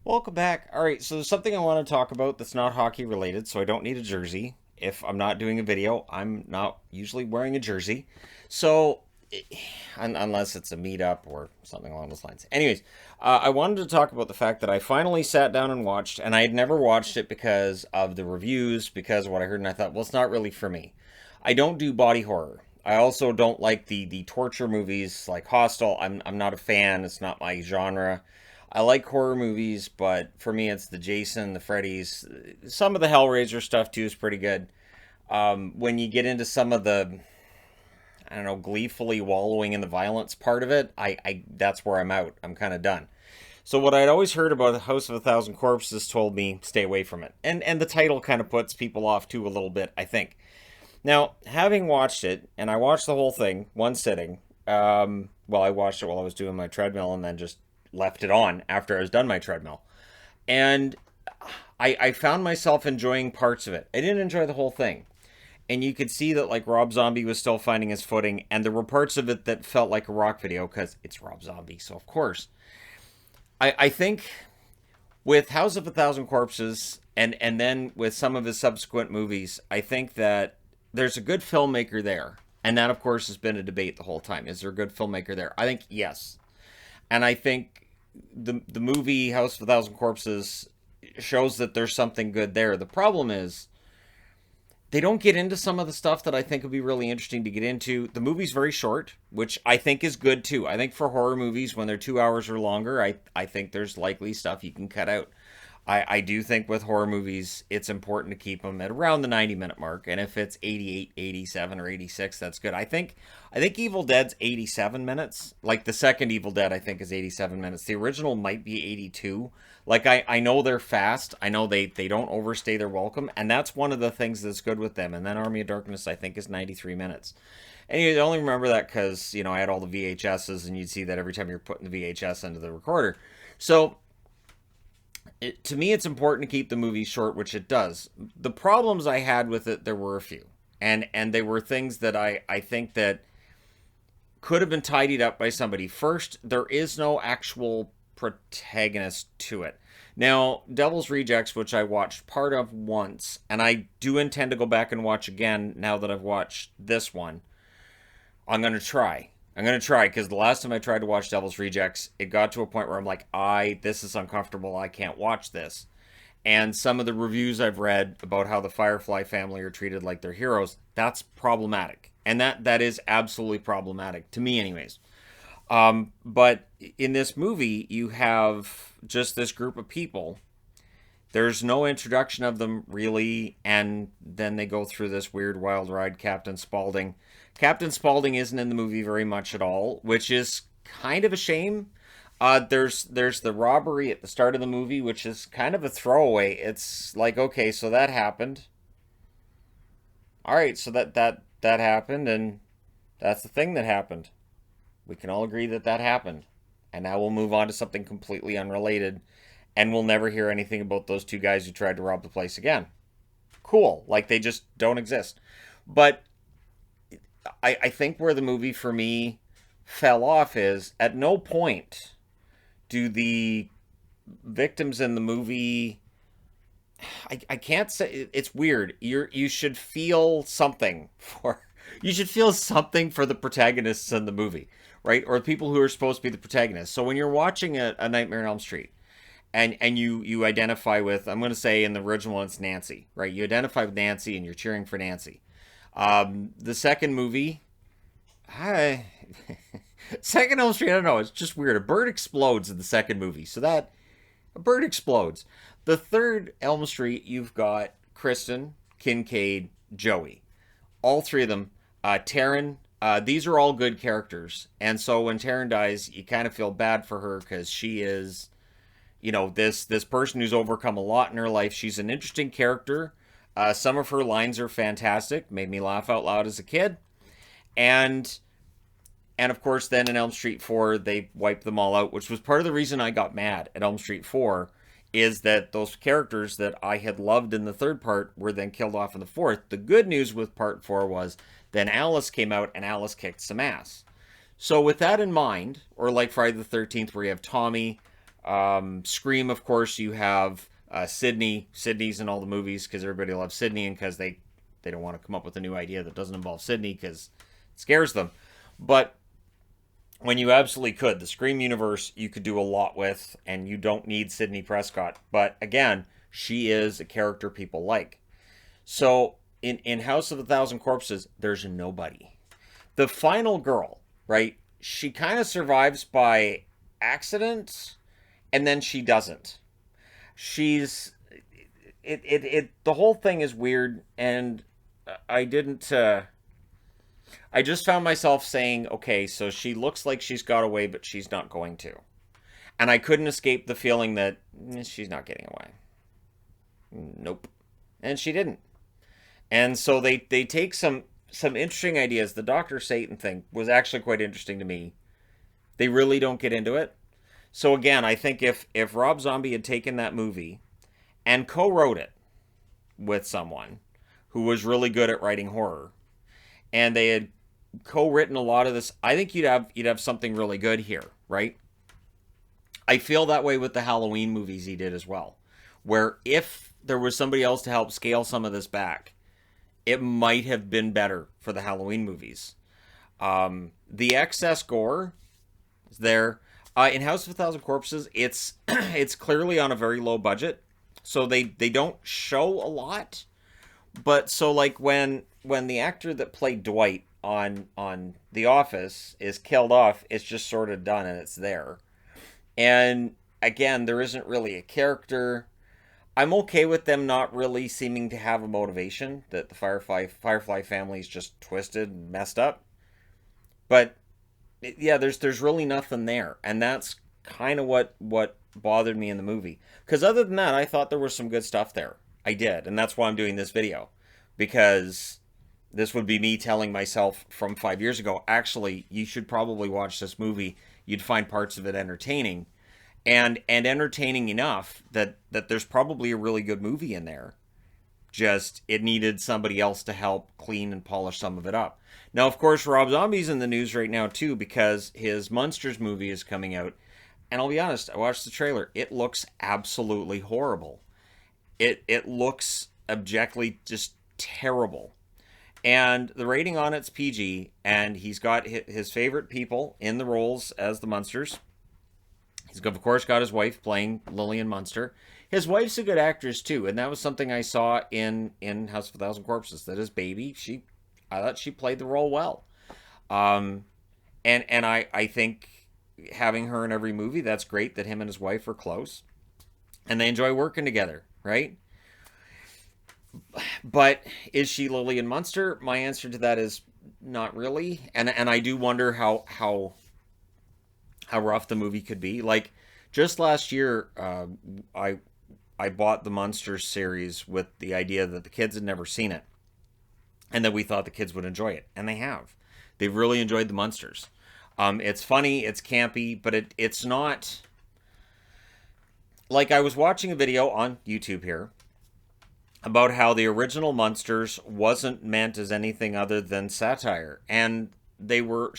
Welcome back. All right, so there's something I want to talk about that's not hockey related, so I don't need a jersey. If I'm not doing a video, I'm not usually wearing a jersey. So, unless it's a meetup or something along those lines. Anyways, I wanted to talk about the fact that I finally sat down and watched, and I had never watched it because of the reviews, because of what I heard, and I thought, well, it's not really for me. I don't do body horror. I also don't like the torture movies like Hostel. I'm not a fan. It's not my genre. I like horror movies, but for me, it's the Jason, the Freddy's. Some of the Hellraiser stuff too is pretty good. When you get into some of the, I don't know, gleefully wallowing in the violence part of it, I that's where I'm out. I'm kind of done. So what I'd always heard about the House of a Thousand Corpses told me stay away from it, and the title kind of puts people off too a little bit, I think. Now, having watched it, and I watched the whole thing one sitting. Well, I watched it while I was doing my treadmill, and then just left it on after I was done my treadmill. And I found myself enjoying parts of it. I didn't enjoy the whole thing. And you could see that like Rob Zombie was still finding his footing, and there were parts of it that felt like a rock video because it's Rob Zombie, so of course. I think with House of a Thousand Corpses and then with some of his subsequent movies, I think that there's a good filmmaker there. And that of course has been a debate the whole time. Is there a good filmmaker there? I think yes. And I think the movie House of a Thousand Corpses shows that there's something good there. The problem is they don't get into some of the stuff that I think would be really interesting to get into. The movie's very short, which I think is good too. I think for horror movies, when they're 2 hours or longer, I think there's likely stuff you can cut out. I do think with horror movies, it's important to keep them at around the 90-minute mark. And if it's 88, 87, or 86, that's good. I think Evil Dead's 87 minutes. Like the second Evil Dead, I think, is 87 minutes. The original might be 82. Like I know they're fast. I know they don't overstay their welcome. And that's one of the things that's good with them. And then Army of Darkness, I think, is 93 minutes. And you only remember that because, I had all the VHSs, and you'd see that every time you're putting the VHS into the recorder. So to me, it's important to keep the movie short, which it does. The problems I had with it, there were a few, and they were things that I think that could have been tidied up by somebody. First, there is no actual protagonist to it. Now, Devil's Rejects, which I watched part of once, and I do intend to go back and watch again now that I've watched this one. I'm gonna try. I'm gonna try because the last time I tried to watch Devil's Rejects, it got to a point where I'm like, this is uncomfortable. I can't watch this. And some of the reviews I've read about how the Firefly family are treated like they're heroes, that's problematic, and that is absolutely problematic to me, anyways. But in this movie, you have just this group of people. There's no introduction of them really, and then they go through this weird wild ride. Captain Spaulding. Captain Spaulding isn't in the movie very much at all, which is kind of a shame. There's the robbery at the start of the movie, which is kind of a throwaway. It's like, okay, so that happened. All right, so that happened, and that's the thing that happened. We can all agree that that happened, and now we'll move on to something completely unrelated, and we'll never hear anything about those two guys who tried to rob the place again. Cool, like they just don't exist. But I think where the movie for me fell off is at no point do the victims in the movie. I can't say it's weird. You should feel something for you should feel something for the protagonists in the movie, right? Or the people who are supposed to be the protagonists. So when you're watching a Nightmare on Elm Street, and you identify with, I'm going to say in the original it's Nancy, right? You identify with Nancy and you're cheering for Nancy. The second movie, I second Elm Street, I don't know, it's just weird. A bird explodes in the second movie, so that a bird explodes. The third Elm Street, you've got Kristen, Kincaid, Joey, all three of them. Taryn, these are all good characters, and so when Taryn dies, you kind of feel bad for her because she is, this person who's overcome a lot in her life. She's an interesting character. Some of her lines are fantastic, made me laugh out loud as a kid. And of course, then in Elm Street 4, they wiped them all out, which was part of the reason I got mad at Elm Street 4, is that those characters that I had loved in the third part were then killed off in the fourth. The good news with part 4 was then Alice came out and Alice kicked some ass. So with that in mind, or like Friday the 13th, where you have Tommy, Scream, of course, you have Sydney. Sydney's in all the movies because everybody loves Sydney and because they don't want to come up with a new idea that doesn't involve Sydney because it scares them. But when you absolutely could, the Scream universe you could do a lot with, and you don't need Sydney Prescott. But again, she is a character people like. So in House of a Thousand Corpses, there's nobody. The final girl, right? She kind of survives by accident, and then she doesn't. She's the whole thing is weird, and I didn't. I just found myself saying, okay, so she looks like she's got away, but she's not going to. And I couldn't escape the feeling that she's not getting away. Nope. And she didn't. And so they take some interesting ideas. The Dr. Satan thing was actually quite interesting to me. They really don't get into it. So again, I think if Rob Zombie had taken that movie and co-wrote it with someone who was really good at writing horror, and they had co-written a lot of this, I think you'd have something really good here, right? I feel that way with the Halloween movies he did as well, where if there was somebody else to help scale some of this back, it might have been better for the Halloween movies. The excess gore is there. In House of a Thousand Corpses, it's it's clearly on a very low budget, so they don't show a lot. But so like when the actor that played Dwight on The Office is killed off, it's just sort of done and it's there. And again, there isn't really a character. I'm okay with them not really seeming to have a motivation, that the Firefly family is just twisted and messed up. But yeah, there's really nothing there, and that's kind of what bothered me in the movie. Because other than that, I thought there was some good stuff there. I did, and that's why I'm doing this video, because this would be me telling myself from 5 years ago, actually, you should probably watch this movie. You'd find parts of it entertaining, and entertaining enough that there's probably a really good movie in there. Just it needed somebody else to help clean and polish some of it up. Now, of course, Rob Zombie's in the news right now too because his Monsters movie is coming out. And I'll be honest, I watched the trailer. It looks absolutely horrible. It looks objectively just terrible. And the rating on it's PG, and he's got his favorite people in the roles as the Munsters. He's, of course, got his wife playing Lillian Munster. His wife's a good actress, too, and that was something I saw in House of a Thousand Corpses, that his baby, I thought she played the role well. And I think having her in every movie, that's great that him and his wife are close. And they enjoy working together, right? But is she Lillian Munster? My answer to that is not really. And I do wonder how rough the movie could be. Like, just last year, I bought the Munsters series with the idea that the kids had never seen it, and that we thought the kids would enjoy it, and they have. They've really enjoyed the Munsters. It's funny, it's campy, but it's not... Like, I was watching a video on YouTube here about how the original Munsters wasn't meant as anything other than satire, and they were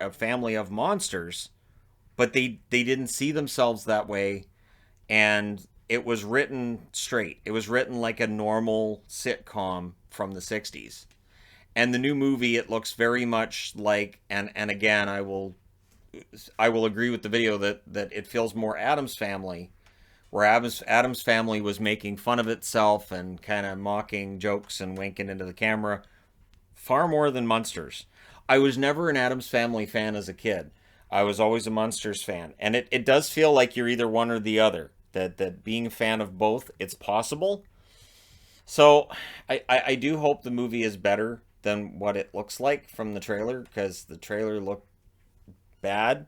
a family of monsters, but they didn't see themselves that way, and it was written straight. It was written like a normal sitcom from the 60s. And the new movie, it looks very much like, and again, I will agree with the video that it feels more Addams Family, where Addams Family was making fun of itself and kind of mocking jokes and winking into the camera far more than Munsters. I was never an Addams Family fan as a kid. I was always a Munsters fan. And it does feel like you're either one or the other. That being a fan of both, it's possible. So I do hope the movie is better than what it looks like from the trailer, because the trailer looked bad.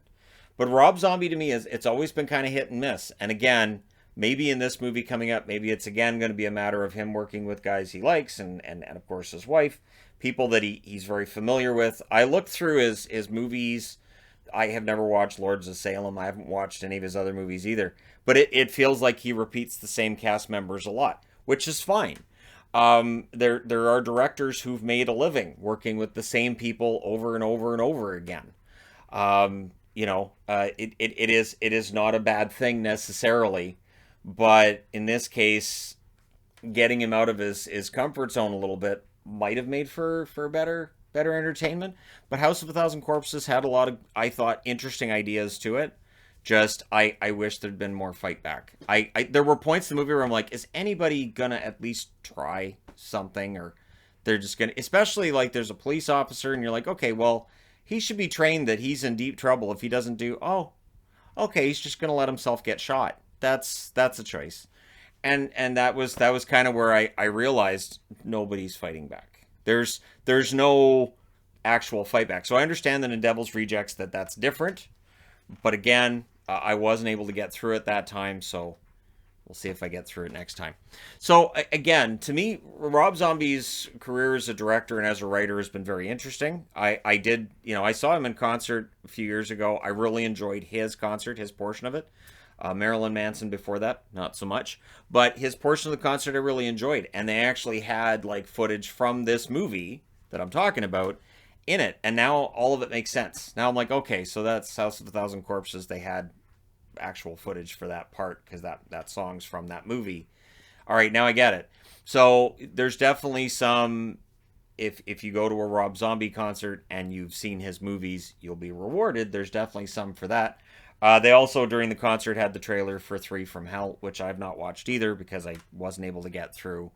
But Rob Zombie, to me, it's always been kind of hit and miss. And again, maybe in this movie coming up, maybe it's again going to be a matter of him working with guys he likes, and of course his wife, people that he's very familiar with. I looked through his movies. I have never watched Lords of Salem. I haven't watched any of his other movies either. But it feels like he repeats the same cast members a lot, which is fine. There are directors who've made a living working with the same people over and over and over again. it is not a bad thing necessarily, but in this case, getting him out of his comfort zone a little bit might have made for better entertainment. But House of a Thousand Corpses had a lot of, I thought, interesting ideas to it. Just I wish there'd been more fight back. There were points in the movie where I'm like, is anybody gonna at least try something, or they're just gonna, especially like there's a police officer and you're like, okay, well, he should be trained that he's in deep trouble if he doesn't do, oh, okay, he's just gonna let himself get shot. That's a choice. And that was kind of where I realized nobody's fighting back. There's no actual fight back. So I understand that in Devil's Rejects that's different, but again, I wasn't able to get through it that time, so we'll see if I get through it next time. So again, to me, Rob Zombie's career as a director and as a writer has been very interesting. I did, I saw him in concert a few years ago. I really enjoyed his concert, his portion of it. Marilyn Manson before that, not so much. But his portion of the concert I really enjoyed. And they actually had like footage from this movie that I'm talking about in it. And now all of it makes sense. Now I'm like, okay, so that's House of a Thousand Corpses. They had actual footage for that part because that song's from that movie. All right, now I get it. So there's definitely some. If you go to a Rob Zombie concert and you've seen his movies, you'll be rewarded. There's definitely some for that. They also, during the concert, had the trailer for Three from Hell, which I've not watched either because I wasn't able to get through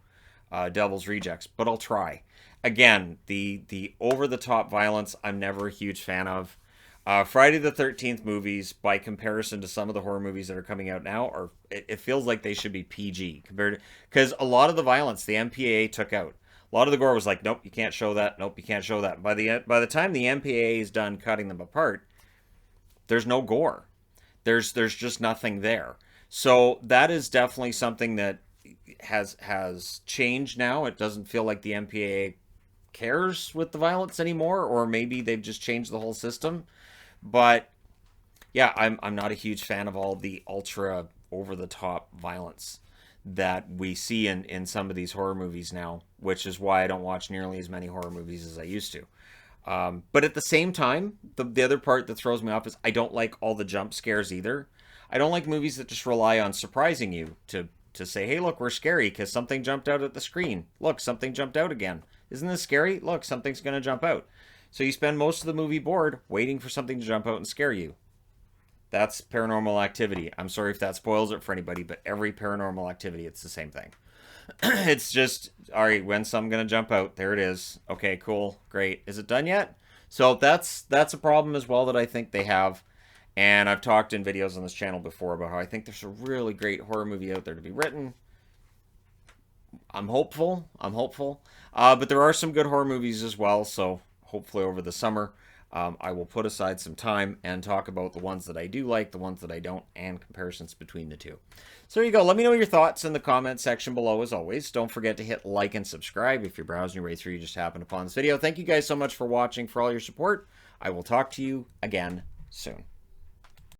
Devil's Rejects, but I'll try. Again, the over-the-top violence, I'm never a huge fan of. Friday the 13th movies, by comparison to some of the horror movies that are coming out now, it feels like they should be PG compared to, because a lot of the violence the MPAA took out. A lot of the gore was like, nope, you can't show that. Nope, you can't show that. By the time the MPAA is done cutting them apart, there's no gore. There's just nothing there. So that is definitely something that has changed now. It doesn't feel like the MPAA cares with the violence anymore, or maybe they've just changed the whole system. But yeah, I'm not a huge fan of all the ultra over the top violence that we see in some of these horror movies now, which is why I don't watch nearly as many horror movies as I used to. But at the same time, the other part that throws me off is I don't like all the jump scares either. I don't like movies that just rely on surprising you to say, hey, look, we're scary because something jumped out at the screen. Look, something jumped out again. Isn't this scary? Look, something's going to jump out. So you spend most of the movie bored waiting for something to jump out and scare you. That's Paranormal Activity. I'm sorry if that spoils it for anybody, but every Paranormal Activity, it's the same thing. It's just, all right, when's something going to jump out? There it is. Okay, cool, great. Is it done yet? So that's a problem as well that I think they have. And I've talked in videos on this channel before about how I think there's a really great horror movie out there to be written. I'm hopeful. But there are some good horror movies as well, so hopefully over the summer I will put aside some time and talk about the ones that I do like, the ones that I don't, and comparisons between the two. So there you go. Let me know your thoughts in the comment section below as always. Don't forget to hit like and subscribe if you're browsing your way through, you just happened upon this video. Thank you guys so much for watching, for all your support. I will talk to you again soon.